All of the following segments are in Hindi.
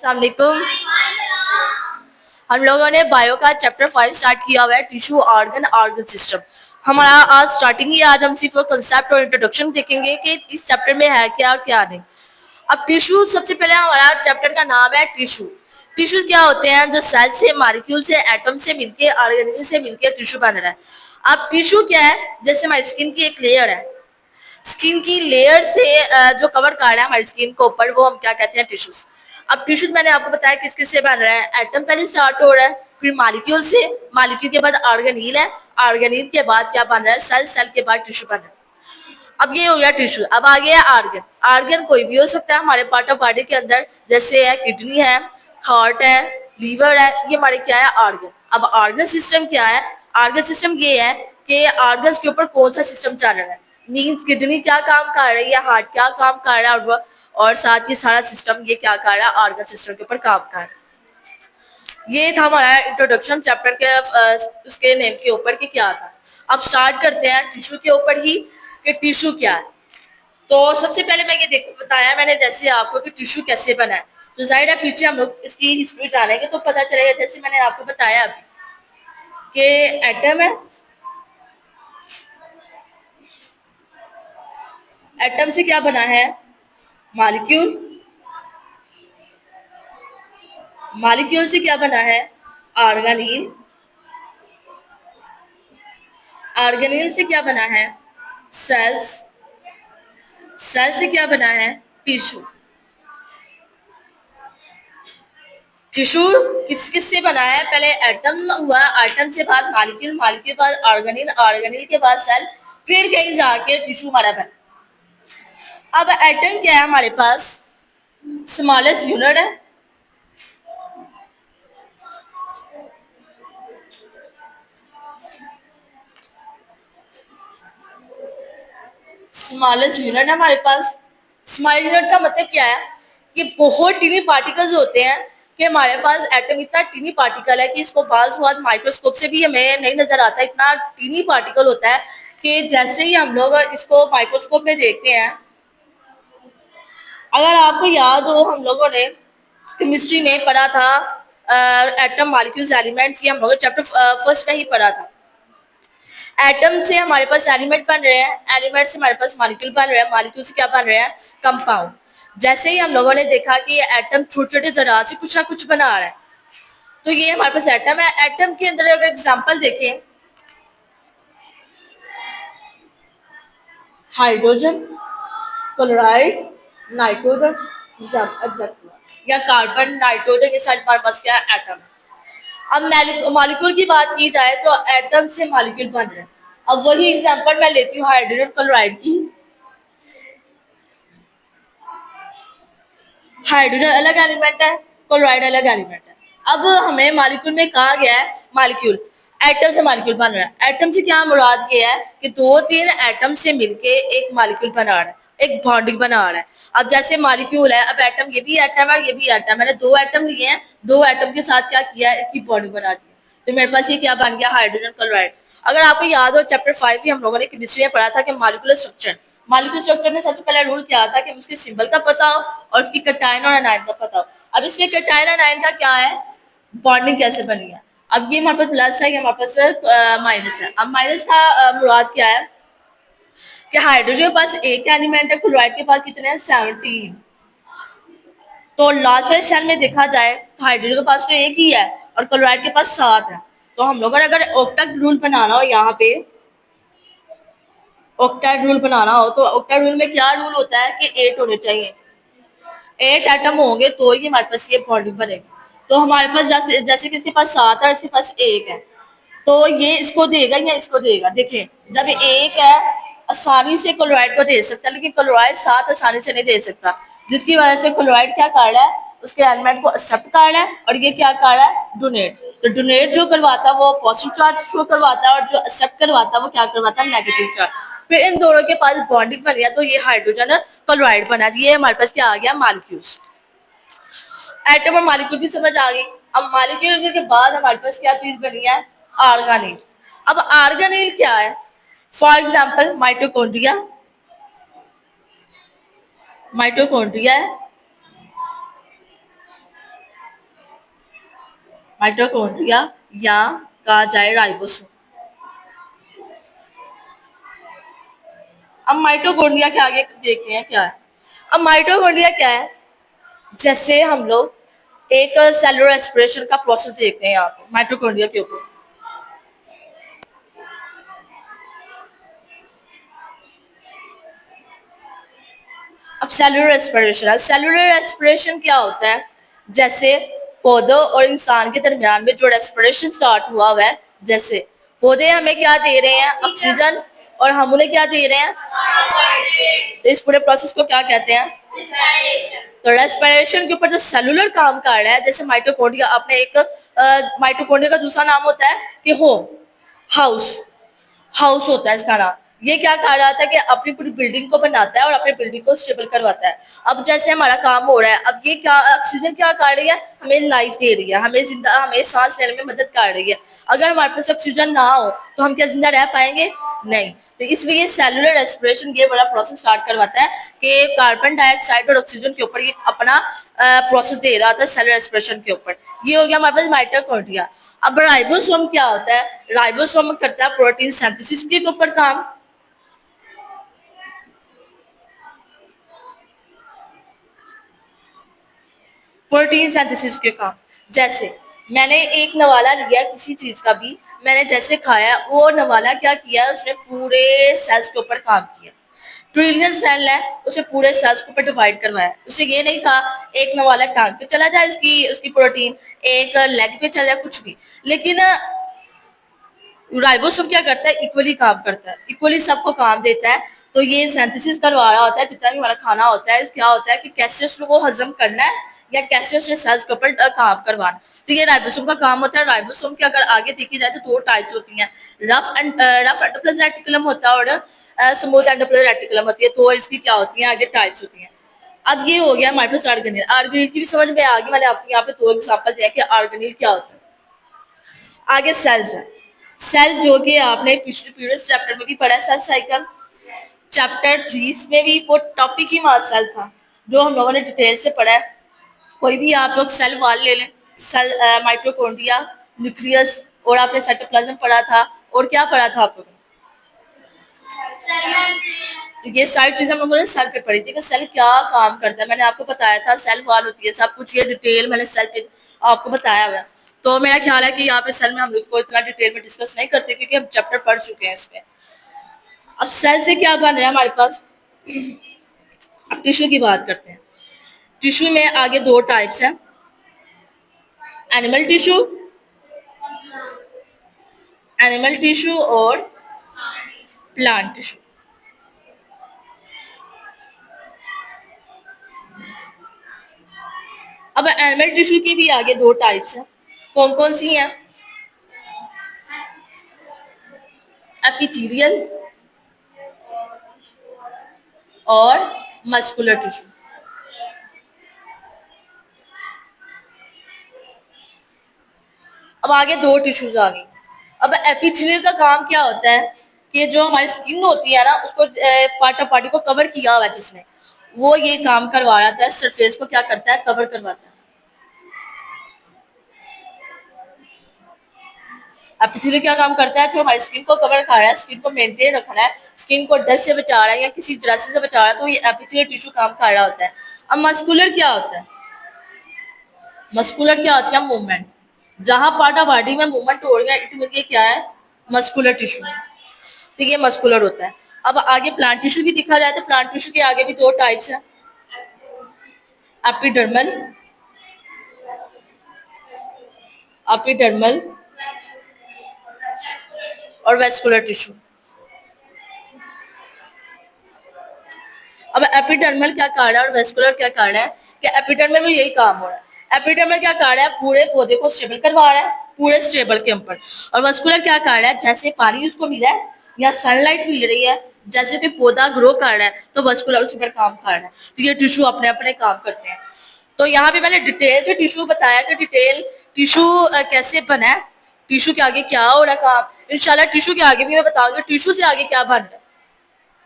अस्सलाम वालेकुम। हम लोगों ने बायो का चैप्टर 5 स्टार्ट किया हुआ है, टिश्यू ऑर्गन सिस्टम। हमारा आज स्टार्टिंग ही, आज हम सिर्फ कंसेप्ट और इंट्रोडक्शन देखेंगे कि इस चैप्टर में है क्या और क्या नहीं। अब टिश्यू, सबसे पहले हमारा चैप्टर का नाम है टिश्यू। टिश्यू क्या होते हैं? जो सेल से, मॉलिक्यूल से, एटम से मिलके, ऑर्गेनिज्म से मिलके टिश्यू बन रहा है। अब टिश्यू क्या है? जैसे हमारी स्किन की एक लेयर है, स्किन की लेयर से जो कवर कर रहा है हमारी स्किन को ऊपर, वो हम क्या कहते हैं? टिश्यूज। अब टिश्यूज मैंने आपको बताया किस किस से बन रहा है। एटम पहले स्टार्ट हो रहा है, फिर मॉलिक्यूल से, मॉलिक्यूल के बाद ऑर्गेनील है, ऑर्गेनील के बाद क्या बन रहा है? सेल, सेल के बाद टिश्यू बन रहा है। अब ये हो गया टिश्यू। अब आ गया ऑर्गन। ऑर्गन कोई भी हो सकता है हमारे पार्ट ऑफ बॉडी के अंदर, जैसे है किडनी है, हार्ट है, लीवर है, ये हमारे क्या है? ऑर्गन। अब ऑर्गन सिस्टम क्या है? ऑर्गन सिस्टम ये है कि ऑर्गन्स के ऊपर कौन सा सिस्टम चल रहा है। मीन्स किडनी क्या काम कर रही है, हार्ट क्या काम कर रहा है, और साथ ही सारा सिस्टम ये क्या कर रहा है? ऑर्गन सिस्टम के ऊपर काम कर रहा है। ये था हमारा इंट्रोडक्शन चैप्टर के उसके नेम के ऊपर कि क्या था। अब स्टार्ट करते हैं टिश्यू के ऊपर ही कि टिश्यू क्या है। तो सबसे पहले मैं ये बताया मैंने जैसे आपको कि टिश्यू कैसे बना है, तो जाहिर है पीछे हम लोग इसकी हिस्ट्री जानेंगे तो पता चलेगा। जैसे मैंने आपको बताया अभी कि एटम है, एटम से क्या बना है? मॉलिक्यूल, मॉलिक्यूल से क्या बना है? ऑर्गेनील, ऑर्गेनील से क्या बना है? सेल्स, सेल से क्या बना है? टिश्यू। टिश्यू किस किस से बना है? पहले एटम हुआ, एटम से बाद मॉलिक्यूल, मॉलिक्यूल के बाद ऑर्गेनील, ऑर्गेनील के बाद सेल, फिर कहीं जाके टिश्यू हमारा बना। अब एटम क्या है हमारे पास? स्मॉलेस्ट यूनिट है, स्मॉलेस्ट यूनिट है हमारे पास। स्मॉल यूनिट का मतलब क्या है? कि बहुत टीनी पार्टिकल्स होते हैं, कि हमारे पास एटम इतना टीनी पार्टिकल है कि इसको बाज़ बात माइक्रोस्कोप से भी हमें नहीं नजर आता। इतना टीनी पार्टिकल होता है कि जैसे ही हम लोग इसको माइक्रोस्कोप में देखते हैं, अगर आपको याद हो हम लोगों ने केमिस्ट्री में पढ़ा था एटम, मॉलिक्यूल्स, एलिमेंट्स, ये हम लोगों ने चैप्टर फर्स्ट में ही पढ़ा था। एटम से हमारे पास एलिमेंट बन रहे हैं, एलिमेंट से हमारे पास मॉलिक्यूल बन रहे हैं, मॉलिक्यूल से क्या बन रहे हैं? कंपाउंड। जैसे ही हम लोगों ने देखा कि एटम छोटे छोटे जरात से कुछ ना कुछ बना रहा है, तो ये हमारे पास एटम है। एटम के अंदर अगर एग्जांपल देखें, हाइड्रोजन, क्लोराइड, नाइट्रोजन, या कार्बन, नाइट्रोजन, ये सारे हमारे पास क्या है? एटम। अब मॉलिक्यूल की बात की जाए तो एटम से मॉलिक्यूल बन रहे हैं। अब वही एग्जांपल मैं लेती हूँ हाइड्रोजन क्लोराइड की। हाइड्रोजन अलग एलिमेंट है, क्लोराइड अलग एलिमेंट है। अब हमें मॉलिक्यूल में कहा गया है मॉलिक्यूल, एटम से मॉलिक्यूल बन रहा है। एटम से क्या मुराद ये है कि दो तीन एटम से मिलके एक मॉलिक्यूल बना रहा है, एक बॉन्डिंग बना रहा है। अब जैसे मॉलिक्यूल है, अब एटम, ये भी एटम है, ये भी एटम। मैंने दो एटम लिए हैं, दो एटम के साथ क्या किया है? इसकी बॉन्डिंग बना दी, तो मेरे पास ये क्या बन गया? Hydrogen chloride. अगर आपको याद हो चैप्टर 5 ही हम लोगों ने केमिस्ट्री में पढ़ा था कि मॉलिक्यूलर स्ट्रक्चर, मॉलिक्यूलर स्ट्रक्चर में सबसे पहला रूल क्या था? कि उसके सिंबल का पता हो और उसकी कैटायन और एनायन का पता हो। अब इसमें कैटायन और एनायन का क्या है? बॉन्डिंग कैसे बनी है। अब ये हमारे पास प्लस है, ये हमारे पास माइनस है। अब माइनस का मुराद क्या है? कि हाइड्रोजन के पास एक एलिमेंट है, क्लोराइड के पास कितने हैं? 17। तो लास्ट वाले शेल में देखा जाए तो हाइड्रोजन के पास तो एक ही है और क्लोराइड के पास 7 है। तो हम लोगों ने अगर ऑक्टेट रूल बनाना हो, यहाँ पे ऑक्टेट रूल बनाना हो, तो ऑक्टेट रूल में क्या रूल होता है कि 8 होने चाहिए, 8 एटम होंगे तो ही हमारे पास ये बॉन्डिंग बनेगी। तो हमारे पास जैसे जैसे कि इसके पास 7 है, इसके पास एक है, तो ये इसको देगा या इसको देगा। देखिए, जब एक है आसानी से क्लोराइड को दे सकता है, लेकिन क्लोराइड 7 आसानी से नहीं दे सकता, जिसकी वजह से क्लोराइड क्या कर रहा है? उसके एलिमेंट को एक्सेप्ट कर रहा है, और ये क्या कर रहा है? डोनेट। तो डोनेट जो करवाता है वो पॉजिटिव चार्ज शो करवाता है, और जो एक्सेप्ट करवाता है वो क्या करवाता है? Negative charge. फिर इन दोनों के पास बॉन्डिंग बन गया, तो ये हाइड्रोजन क्लोराइड बना। ये हमारे पास क्या आ गया? मॉलिक्यूल्स। एटम और मॉलिक्यूल की समझ आ गई। अब मॉलिक्यूल के बाद हमारे पास क्या चीज बनी है? ऑर्गेनील। अब ऑर्गेनील क्या है? फॉर एग्जांपल माइटोकॉन्ड्रिया, माइटोकॉन्ड्रिया है, माइटोकॉन्ड्रिया या कहा जाए राइबोसोम। अब माइटोकॉन्ड्रिया के आगे देखते हैं क्या है। अब माइटोकॉन्ड्रिया क्या है, जैसे हम लोग एक सेलुलर रेस्पिरेशन का प्रोसेस देखते हैं यहाँ पे माइटोकॉन्ड्रिया के ऊपर। अब सेलुलर रेस्पिरेशन क्या होता है, जैसे पौधों और इंसान के दरमियान में जो रेस्पिरेशन स्टार्ट हुआ हुआ है, जैसे पौधे हमें क्या दे रहे हैं, ऑक्सीजन, और हम उन्हें क्या दे रहे हैं, तो इस पूरे प्रोसेस को क्या कहते हैं, तो रेस्पिरेशन के ऊपर जो सेलुलर काम कर रहा है, जैसे माइटोकॉन्ड्रिया, आपने एक माइटोकॉन्ड्रिया का दूसरा नाम होता है कि होम, हाउस, हाउस होता है इसका नाम। ये क्या कहा जाता है कि अपनी पूरी बिल्डिंग को बनाता है और अपनी बिल्डिंग को स्टेबल करवाता है। अब जैसे हमारा काम हो रहा है, अब ये क्या ऑक्सीजन क्या कर रही है, हमें लाइफ दे रही है, हमें सांस लेने में मदद कर रही है। अगर हमारे पास ऑक्सीजन ना हो तो हम क्या जिंदा रह पाएंगे, नहीं। तो इसलिए सेलुलर रेस्पिरेशन ये बड़ा प्रोसेस स्टार्ट करवाता है कि कार्बन डाइऑक्साइड और ऑक्सीजन के ऊपर ये अपना प्रोसेस दे रहा था सेलुलर रेस्पिरेशन के ऊपर। ये हो गया हमारे पास माइटोकॉन्ड्रिया। अब राइबोसोम क्या होता है, राइबोसोम करता है प्रोटीन सिंथेसिस के ऊपर काम। प्रोटीन सिंथेसिस के काम, जैसे मैंने एक नवाला लिया किसी चीज का भी, मैंने जैसे खाया, वो नवाला क्या किया, उसने पूरे सेल्स के ऊपर काम किया। ट्रिलियन सेल है, उसे पूरे सेल्स के ऊपर डिवाइड करवाया। उसे ये नहीं कहा एक नवाला टांग पे चला जाए, उसकी उसकी प्रोटीन एक लेग पे चला जाए, कुछ भी। लेकिन राइबोसोम क्या करता है, इक्वली काम करता है, इक्वली सबको काम देता है। तो ये सिंथेसिस करवा रहा होता है जितना भी हमारा खाना होता है, क्या होता है कि कैसे उसको हजम करना है या कैसे उसने सेल्स के ऊपर काम करवाना। तो ये राइबोसोम का काम होता है। राइबोसोम की अगर आगे देखी जाए तो दो टाइप्स होती हैं, रफ एंडोप्लाज्मिक रेटिकुलम होता है और स्मूथ एंडोप्लाज्मिक रेटिकुलम होती है। तो इसकी क्या होती है, आगे टाइप्स होती हैं। अब ये हो गया हमारे पास ऑर्गेनेल। ऑर्गेनेल की भी समझ में आ गई, मैंने आपको यहाँ पे दो एग्जाम्पल दिया कि ऑर्गेनेल क्या होता है। आगे सेल्स है, सेल जो कि आपने पिछले प्रीवियस चैप्टर में भी पढ़ा है, सेल साइकिल चैप्टर 3 में भी वो टॉपिक ही मास सेल था जो हम लोगों ने डिटेल से पढ़ा है। कोई भी आप लोग सेल वाल ले लें, सेल माइटोकॉन्ड्रिया, न्यूक्लियस, और आपने साइटोप्लाज्म पढ़ा था, और क्या पढ़ा था आप लोगों ने, तो ये सारी चीजें हम लोगों ने सेल पे पढ़ी थी कि सेल क्या काम करता है। मैंने आपको बताया था सेल वॉल होती है, सब कुछ ये डिटेल मैंने सेल पे आपको बताया हुआ है। तो मेरा ख्याल है कि यहाँ पे सेल में हम लोग को इतना डिटेल में डिस्कस नहीं करते क्योंकि हम चैप्टर पढ़ चुके हैं इसमें। अब सेल से क्या बन रहा है हमारे पास, अब टिश्यू की बात करते हैं। टिश्यू में आगे दो टाइप्स हैं, एनिमल टिश्यू, एनिमल टिश्यू और प्लांट टिश्यू। अब एनिमल टिश्यू की भी आगे दो टाइप्स हैं, कौन कौन सी हैं, एपिथेलियल और मस्कुलर टिश्यू। अब आगे दो टिश्यूज आ गई। अब एपिथेलियल का काम क्या होता है कि जो हमारी स्किन होती है ना, उसको पार्ट पार्टी को कवर किया हुआ है जिसने, वो ये काम करवा रहा था, सरफेस को क्या करता है, कवर करवाता है। एपिथेलियल क्या काम करता है, जो हमारी स्किन को कवर कर रहा है, स्किन को मेंटेन रख रहा है, स्किन को डस्ट से बचा रहा है या किसी जरासीम से बचा रहा है, तो ये एपिथेलियल टिश्यू काम कर रहा होता है। अब मस्कुलर क्या होता है, मस्कुलर क्या होती है, मूवमेंट, जहां पार्टा पार्टी में मूवमेंट हो रहा है, इट मीन ये क्या है, मस्कुलर टिश्यू। तो ये मस्कुलर होता है। अब आगे प्लांट टिश्यू की देखा जाए तो प्लांट टिश्यू के आगे भी दो टाइप्स हैं, एपिडर्मल, एपिडर्मल और वेस्कुलर टिश्यू। अब एपिडर्मल क्या कर रहा है और वेस्कुलर क्या कर रहा है, कि एपिडर्मल में यही काम हो रहा है। एपिडर्मल क्या कर रहा है, पूरे पौधे को स्टेबल करवा रहा है, पूरे स्टेबल के ऊपर। और वेस्कुलर क्या कर रहा है, जैसे पानी उसको मिल रहा है या सनलाइट मिल रही है, जैसे कि पौधा ग्रो कर रहा है, तो वेस्कुलर उस पर काम कर रहा है। तो ये टिश्यू अपने अपने काम करते हैं। तो यहाँ पे मैंने डिटेल से टिश्यू बताया कि डिटेल टिश्यू कैसे बना है, टिश्यू के आगे क्या हो रहा है काम। इंशाल्लाह टिश्यू के आगे भी मैं बताऊंगी टिश्यू से आगे क्या बन रहा है,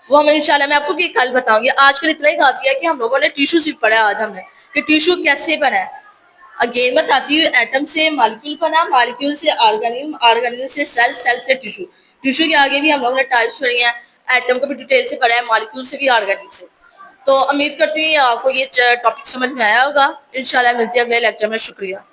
वो हम इंशाल्लाह मैं आपको कल बताऊंगी। आजकल इतना ही काफी है कि हम लोगों ने टिश्यू सिर्फ पढ़ा है आज हमने, कि टिश्यू कैसे बना है। अगेन बताती हूँ, एटम से मॉलिक्यूल बना, मॉलिक्यूल से ऑर्गेनिज्म, ऑर्गेनिज्म से सेल, सेल से टिश्यू, टिश्यू के आगे भी हम लोगों ने टाइप्स पढ़ी हैं, एटम को भी डिटेल से पढ़ा है, मॉलिक्यूल से भी, ऑर्गेनिज्म से। तो उम्मीद करती हूँ आपको ये टॉपिक समझ में आया होगा। इंशाल्लाह मिलते हैं अगले लेक्चर में। शुक्रिया।